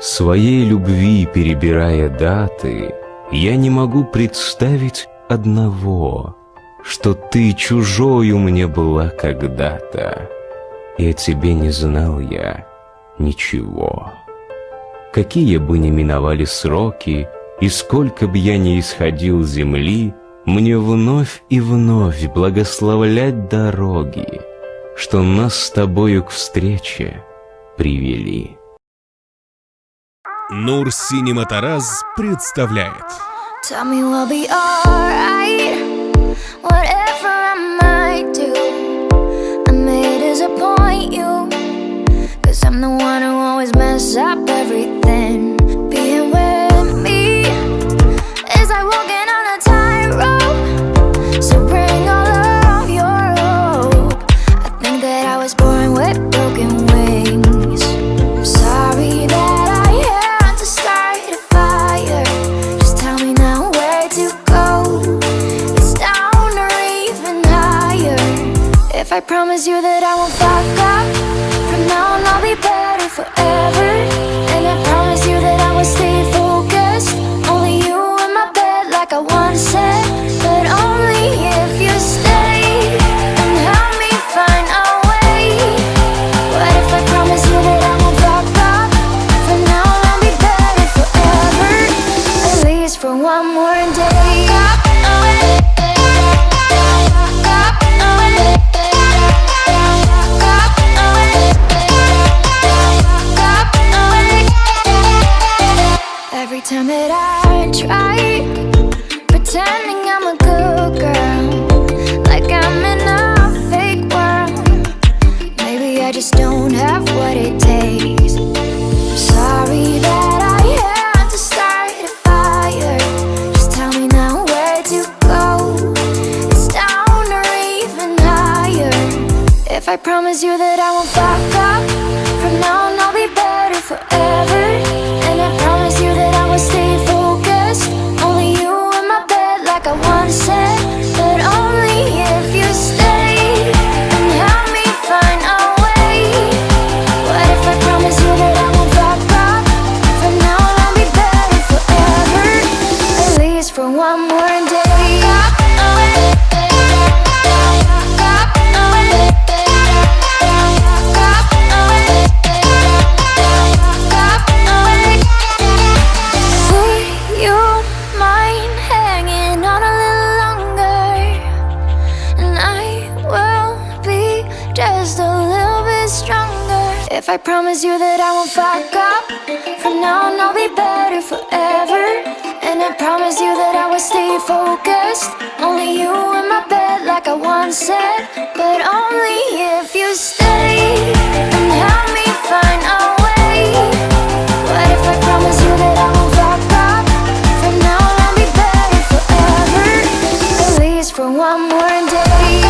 Своей любви перебирая даты, я не могу представить одного, что ты чужою мне была когда-то, и о тебе не знал я ничего. Какие бы ни миновали сроки, и сколько б я ни исходил с земли, мне вновь и вновь благословлять дороги, что нас с тобою к встрече привели. Нур Синема Тараз представляет. Tell me we'll be alright, whatever I might do. I may disappoint you, cause I'm the one who always mess up everything. Being with me is like walking on a tightrope, so bring all of your hope. I think that I was born with broken wings. I'm sorry that I had to start a fire. Just tell me now where to go. It's down or even higher. If I promise you that I won't fuck up, from now on I'll be better forever. And I promise you that I will stay focused. Only you in my bed like I once said. But only if you stay and help me find a way. What if I promise you that I won't fuck up? From now on I'll be better forever, at least for one more day. Every time that I try pretending I'm a good girl, like I'm in a fake world, maybe I just don't have what it takes. I'm sorry that I had to start a fire. Just tell me now where to go. It's down or even higher. If I promise you that I won't fuck up, from now on I'll be better forever. And I promise you that I will stay focused. Only you in my bed like I once said. But only if you stay and help me find a way. What if I promise you that I won't fuck up? From now on I'll be better forever, at least for one more day. Just a little bit stronger. If I promise you that I won't fuck up, from now on I'll be better forever. And I promise you that I will stay focused. Only you in my bed like I once said. But only if you stay and help me find a way. What if I promise you that I won't fuck up? From now on I'll be better forever, at least for one more day.